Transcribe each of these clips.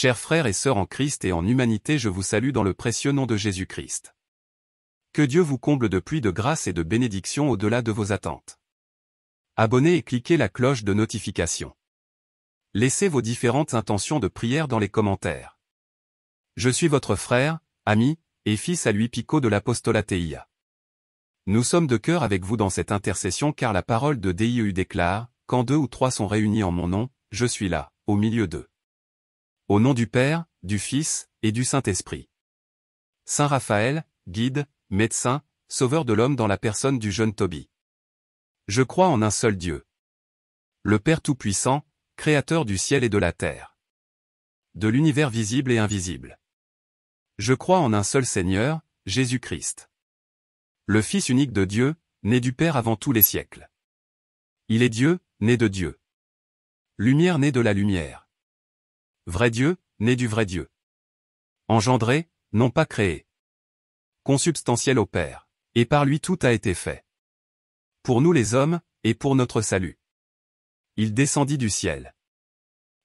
Chers frères et sœurs en Christ et en humanité, je vous salue dans le précieux nom de Jésus-Christ. Que Dieu vous comble de pluies de grâce et de bénédictions au-delà de vos attentes. Abonnez et cliquez la cloche de notification. Laissez vos différentes intentions de prière dans les commentaires. Je suis votre frère, ami, et fils à lui Pico de l'Apostolat TIA. Nous sommes de cœur avec vous dans cette intercession car la parole de DIEU déclare, quand 2 ou 3 sont réunis en mon nom, je suis là, au milieu d'eux. Au nom du Père, du Fils, et du Saint-Esprit. Saint Raphaël, guide, médecin, sauveur de l'homme dans la personne du jeune Tobie. Je crois en un seul Dieu. Le Père Tout-Puissant, Créateur du ciel et de la terre. De l'univers visible et invisible. Je crois en un seul Seigneur, Jésus-Christ. Le Fils unique de Dieu, né du Père avant tous les siècles. Il est Dieu, né de Dieu. Lumière née de la lumière. Vrai Dieu, né du vrai Dieu. Engendré, non pas créé. Consubstantiel au Père. Et par lui tout a été fait. Pour nous les hommes, et pour notre salut. Il descendit du ciel.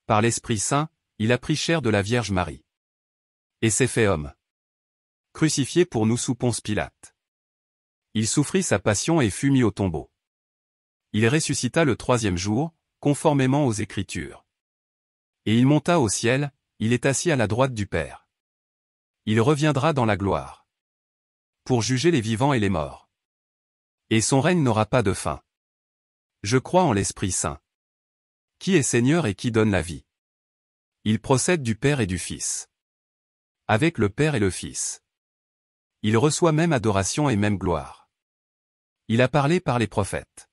Par l'Esprit Saint, il a pris chair de la Vierge Marie. Et s'est fait homme. Crucifié pour nous sous Ponce Pilate. Il souffrit sa passion et fut mis au tombeau. Il ressuscita le 3e jour, conformément aux Écritures. Et il monta au ciel, il est assis à la droite du Père. Il reviendra dans la gloire. Pour juger les vivants et les morts. Et son règne n'aura pas de fin. Je crois en l'Esprit Saint. Qui est Seigneur et qui donne la vie. Il procède du Père et du Fils. Avec le Père et le Fils. Il reçoit même adoration et même gloire. Il a parlé par les prophètes.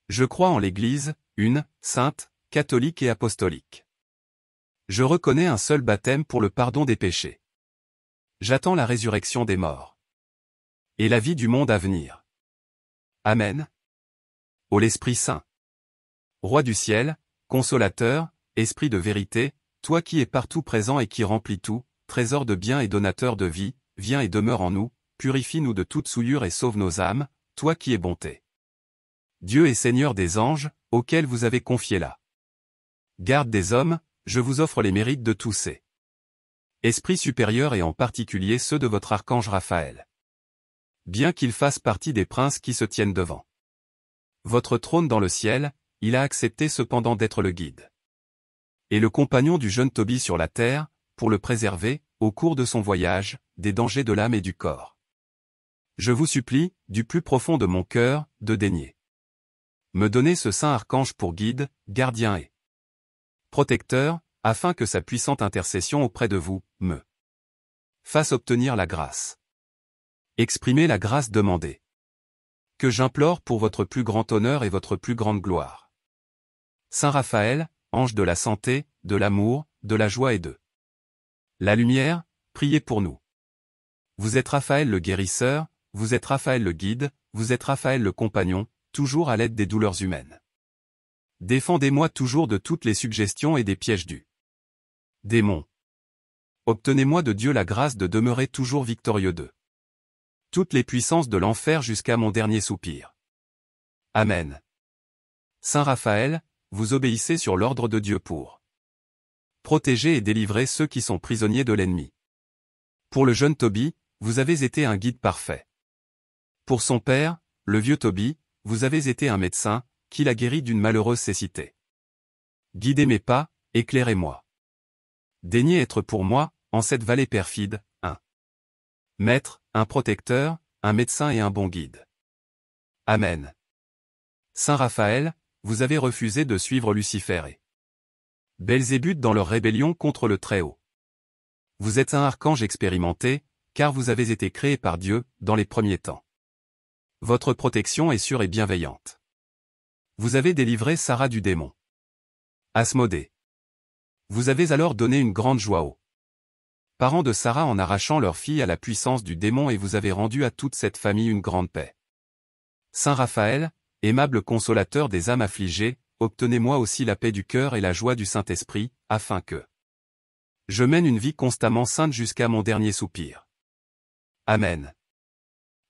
Je crois en l'Église, une, sainte, catholique et apostolique. Je reconnais un seul baptême pour le pardon des péchés. J'attends la résurrection des morts. Et la vie du monde à venir. Amen. Ô l'Esprit Saint. Roi du ciel, consolateur, esprit de vérité, toi qui es partout présent et qui remplis tout, trésor de bien et donateur de vie, viens et demeure en nous, purifie-nous de toute souillure et sauve nos âmes, toi qui es bonté. Dieu et Seigneur des anges, auxquels vous avez confié la garde des hommes, je vous offre les mérites de tous ces esprits supérieurs et en particulier ceux de votre archange Raphaël. Bien qu'il fasse partie des princes qui se tiennent devant votre trône dans le ciel, il a accepté cependant d'être le guide et le compagnon du jeune Tobie sur la terre, pour le préserver, au cours de son voyage, des dangers de l'âme et du corps. Je vous supplie, du plus profond de mon cœur, de daigner me donner ce saint archange pour guide, gardien et protecteur, afin que sa puissante intercession auprès de vous, me fasse obtenir la grâce. Exprimez la grâce demandée. Que j'implore pour votre plus grand honneur et votre plus grande gloire. Saint Raphaël, ange de la santé, de l'amour, de la joie et de la lumière, priez pour nous. Vous êtes Raphaël le guérisseur, vous êtes Raphaël le guide, vous êtes Raphaël le compagnon, toujours à l'aide des douleurs humaines. Défendez-moi toujours de toutes les suggestions et des pièges du démon. Obtenez-moi de Dieu la grâce de demeurer toujours victorieux de toutes les puissances de l'enfer jusqu'à mon dernier soupir. Amen. Saint Raphaël, vous obéissez sur l'ordre de Dieu pour protéger et délivrer ceux qui sont prisonniers de l'ennemi. Pour le jeune Tobie, vous avez été un guide parfait. Pour son père, le vieux Tobie, vous avez été un médecin, qui l'a guéri d'une malheureuse cécité. Guidez mes pas, éclairez-moi. Daignez être pour moi, en cette vallée perfide, un maître, un protecteur, un médecin et un bon guide. Amen. Saint Raphaël, vous avez refusé de suivre Lucifer et Belzébuth dans leur rébellion contre le Très-Haut. Vous êtes un archange expérimenté, car vous avez été créé par Dieu, dans les premiers temps. Votre protection est sûre et bienveillante. Vous avez délivré Sarah du démon. Asmodée. Vous avez alors donné une grande joie aux parents de Sarah en arrachant leur fille à la puissance du démon et vous avez rendu à toute cette famille une grande paix. Saint Raphaël, aimable consolateur des âmes affligées, obtenez-moi aussi la paix du cœur et la joie du Saint-Esprit, afin que je mène une vie constamment sainte jusqu'à mon dernier soupir. Amen.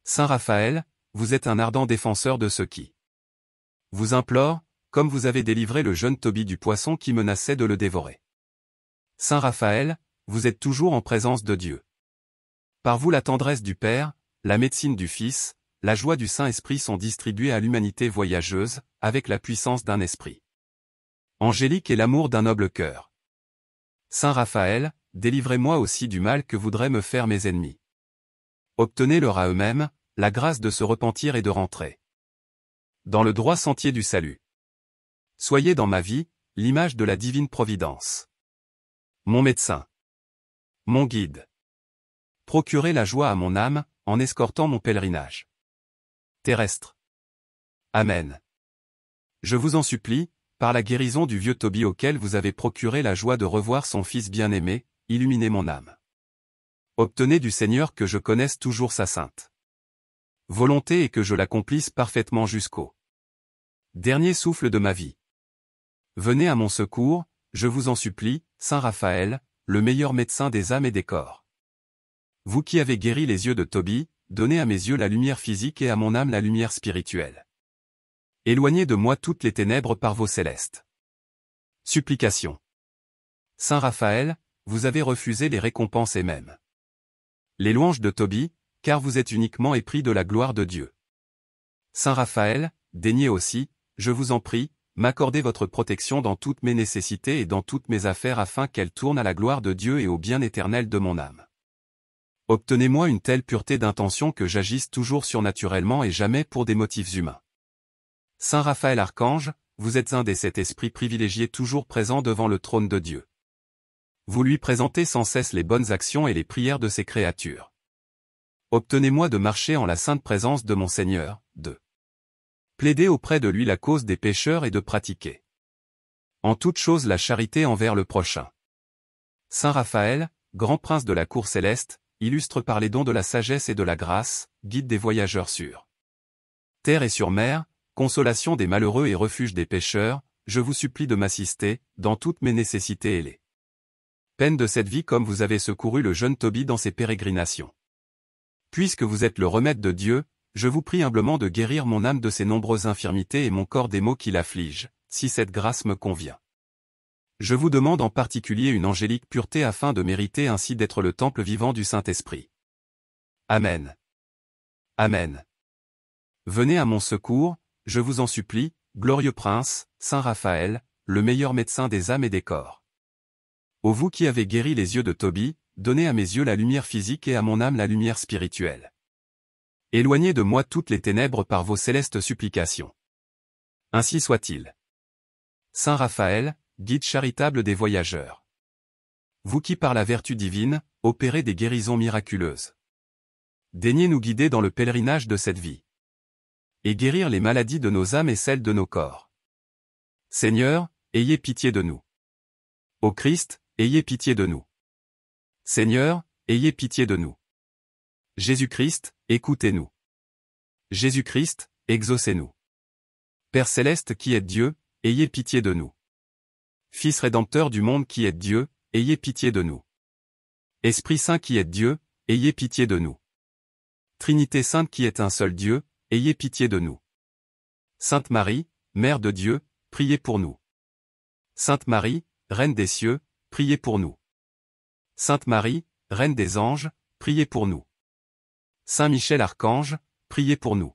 Saint Raphaël, vous êtes un ardent défenseur de ceux qui vous implorent, comme vous avez délivré le jeune Tobie du poisson qui menaçait de le dévorer. Saint Raphaël, vous êtes toujours en présence de Dieu. Par vous la tendresse du Père, la médecine du Fils, la joie du Saint-Esprit sont distribuées à l'humanité voyageuse, avec la puissance d'un esprit angélique et l'amour d'un noble cœur. Saint Raphaël, délivrez-moi aussi du mal que voudraient me faire mes ennemis. Obtenez-leur à eux-mêmes la grâce de se repentir et de rentrer dans le droit sentier du salut. Soyez dans ma vie l'image de la divine providence. Mon médecin. Mon guide. Procurez la joie à mon âme, en escortant mon pèlerinage terrestre. Amen. Je vous en supplie, par la guérison du vieux Tobie auquel vous avez procuré la joie de revoir son fils bien-aimé, illuminez mon âme. Obtenez du Seigneur que je connaisse toujours sa sainte volonté et que je l'accomplisse parfaitement jusqu'au dernier souffle de ma vie. Venez à mon secours, je vous en supplie, Saint Raphaël, le meilleur médecin des âmes et des corps. Vous qui avez guéri les yeux de Tobie, donnez à mes yeux la lumière physique et à mon âme la lumière spirituelle. Éloignez de moi toutes les ténèbres par vos célestes supplications. Saint Raphaël, vous avez refusé les récompenses et même les louanges de Tobie, car vous êtes uniquement épris de la gloire de Dieu. Saint Raphaël, daignez aussi, je vous en prie, m'accorder votre protection dans toutes mes nécessités et dans toutes mes affaires afin qu'elles tournent à la gloire de Dieu et au bien éternel de mon âme. Obtenez-moi une telle pureté d'intention que j'agisse toujours surnaturellement et jamais pour des motifs humains. Saint Raphaël Archange, vous êtes un des 7 esprits privilégiés toujours présents devant le trône de Dieu. Vous lui présentez sans cesse les bonnes actions et les prières de ses créatures. Obtenez-moi de marcher en la sainte présence de mon Seigneur, de plaider auprès de lui la cause des pécheurs et de pratiquer en toute chose la charité envers le prochain. Saint Raphaël, grand prince de la cour céleste, illustre par les dons de la sagesse et de la grâce, guide des voyageurs sur terre et sur mer, consolation des malheureux et refuge des pécheurs, je vous supplie de m'assister, dans toutes mes nécessités et les peines de cette vie comme vous avez secouru le jeune Tobie dans ses pérégrinations. Puisque vous êtes le remède de Dieu, je vous prie humblement de guérir mon âme de ses nombreuses infirmités et mon corps des maux qui l'affligent, si cette grâce me convient. Je vous demande en particulier une angélique pureté afin de mériter ainsi d'être le temple vivant du Saint-Esprit. Amen. Amen. Venez à mon secours, je vous en supplie, glorieux prince, Saint Raphaël, le meilleur médecin des âmes et des corps. Ô vous qui avez guéri les yeux de Tobie, donnez à mes yeux la lumière physique et à mon âme la lumière spirituelle. Éloignez de moi toutes les ténèbres par vos célestes supplications. Ainsi soit-il. Saint Raphaël, guide charitable des voyageurs. Vous qui par la vertu divine, opérez des guérisons miraculeuses. Daignez nous guider dans le pèlerinage de cette vie. Et guérir les maladies de nos âmes et celles de nos corps. Seigneur, ayez pitié de nous. Ô Christ, ayez pitié de nous. Seigneur, ayez pitié de nous. Jésus-Christ, écoutez-nous. Jésus-Christ, exaucez-nous. Père céleste qui êtes Dieu, ayez pitié de nous. Fils rédempteur du monde qui êtes Dieu, ayez pitié de nous. Esprit Saint qui êtes Dieu, ayez pitié de nous. Trinité Sainte qui est un seul Dieu, ayez pitié de nous. Sainte Marie, Mère de Dieu, priez pour nous. Sainte Marie, Reine des cieux, priez pour nous. Sainte Marie, Reine des anges, priez pour nous. Saint Michel Archange, priez pour nous.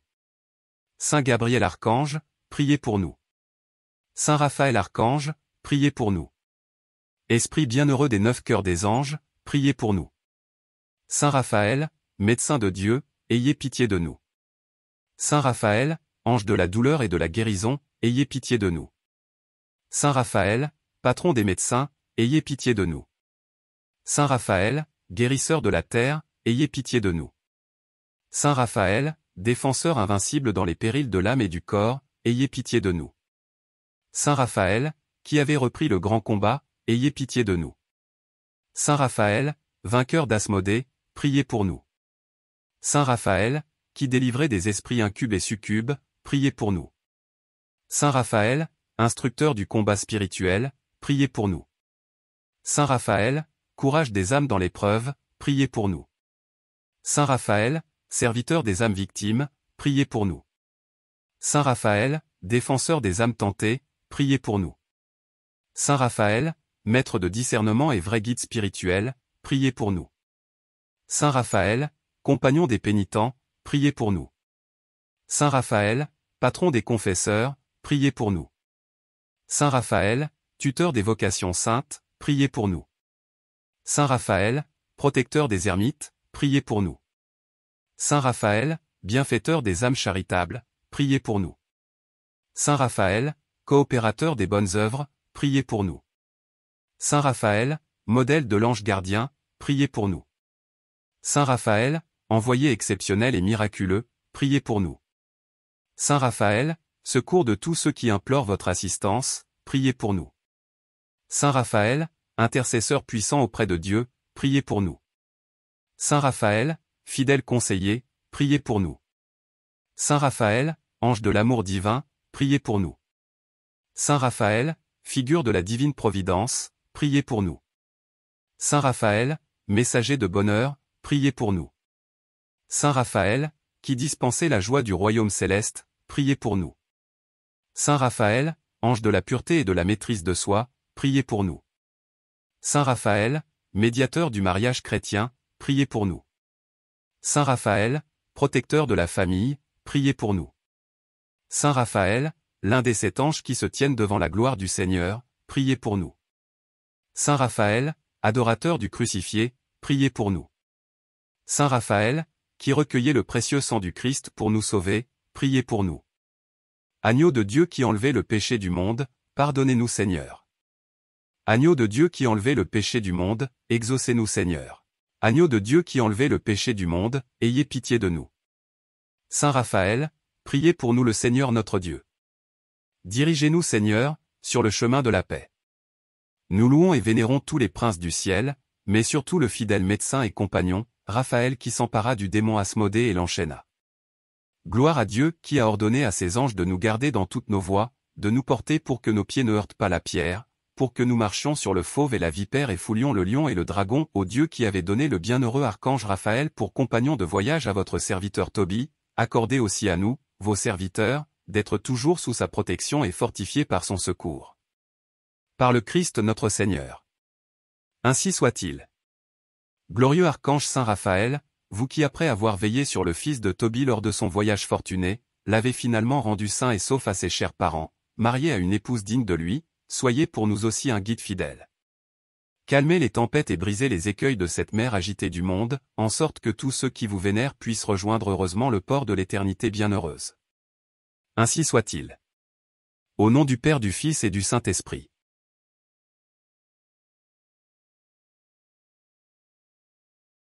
Saint Gabriel Archange, priez pour nous. Saint Raphaël Archange, priez pour nous. Esprit bienheureux des 9 cœurs des anges, priez pour nous. Saint Raphaël, médecin de Dieu, ayez pitié de nous. Saint Raphaël, ange de la douleur et de la guérison, ayez pitié de nous. Saint Raphaël, patron des médecins, ayez pitié de nous. Saint Raphaël, guérisseur de la terre, ayez pitié de nous. Saint Raphaël, défenseur invincible dans les périls de l'âme et du corps, ayez pitié de nous. Saint Raphaël, qui avez repris le grand combat, ayez pitié de nous. Saint Raphaël, vainqueur d'Asmodée, priez pour nous. Saint Raphaël, qui délivrez des esprits incubes et succubes, priez pour nous. Saint Raphaël, instructeur du combat spirituel, priez pour nous. Saint Raphaël, courage des âmes dans l'épreuve, priez pour nous. Saint Raphaël, serviteur des âmes victimes, priez pour nous. Saint Raphaël, défenseur des âmes tentées, priez pour nous. Saint Raphaël, maître de discernement et vrai guide spirituel, priez pour nous. Saint Raphaël, compagnon des pénitents, priez pour nous. Saint Raphaël, patron des confesseurs, priez pour nous. Saint Raphaël, tuteur des vocations saintes, priez pour nous. Saint Raphaël, protecteur des ermites, priez pour nous. Saint Raphaël, bienfaiteur des âmes charitables, priez pour nous. Saint Raphaël, coopérateur des bonnes œuvres, priez pour nous. Saint Raphaël, modèle de l'ange gardien, priez pour nous. Saint Raphaël, envoyé exceptionnel et miraculeux, priez pour nous. Saint Raphaël, secours de tous ceux qui implorent votre assistance, priez pour nous. Saint Raphaël, intercesseur puissant auprès de Dieu, priez pour nous. Saint Raphaël, fidèle conseiller, priez pour nous. Saint Raphaël, ange de l'amour divin, priez pour nous. Saint Raphaël, figure de la divine providence, priez pour nous. Saint Raphaël, messager de bonheur, priez pour nous. Saint Raphaël, qui dispensez la joie du royaume céleste, priez pour nous. Saint Raphaël, ange de la pureté et de la maîtrise de soi, priez pour nous. Saint Raphaël, médiateur du mariage chrétien, priez pour nous. Saint Raphaël, protecteur de la famille, priez pour nous. Saint Raphaël, l'un des 7 anges qui se tiennent devant la gloire du Seigneur, priez pour nous. Saint Raphaël, adorateur du crucifié, priez pour nous. Saint Raphaël, qui recueillez le précieux sang du Christ pour nous sauver, priez pour nous. Agneau de Dieu qui enlevez le péché du monde, pardonnez-nous Seigneur. Agneau de Dieu qui enlevez le péché du monde, exaucez-nous Seigneur. Agneau de Dieu qui enlevez le péché du monde, ayez pitié de nous. Saint Raphaël, priez pour nous le Seigneur notre Dieu. Dirigez-nous Seigneur, sur le chemin de la paix. Nous louons et vénérons tous les princes du ciel, mais surtout le fidèle médecin et compagnon, Raphaël qui s'empara du démon Asmodée et l'enchaîna. Gloire à Dieu qui a ordonné à ses anges de nous garder dans toutes nos voies, de nous porter pour que nos pieds ne heurtent pas la pierre, pour que nous marchions sur le fauve et la vipère et foulions le lion et le dragon, au Dieu qui avait donné le bienheureux archange Raphaël pour compagnon de voyage à votre serviteur Tobie, accordez aussi à nous, vos serviteurs, d'être toujours sous sa protection et fortifiés par son secours. Par le Christ notre Seigneur. Ainsi soit-il. Glorieux archange Saint Raphaël, vous qui après avoir veillé sur le fils de Tobie lors de son voyage fortuné, l'avez finalement rendu sain et sauf à ses chers parents, marié à une épouse digne de lui, soyez pour nous aussi un guide fidèle. Calmez les tempêtes et brisez les écueils de cette mer agitée du monde, en sorte que tous ceux qui vous vénèrent puissent rejoindre heureusement le port de l'éternité bienheureuse. Ainsi soit-il. Au nom du Père, du Fils et du Saint-Esprit.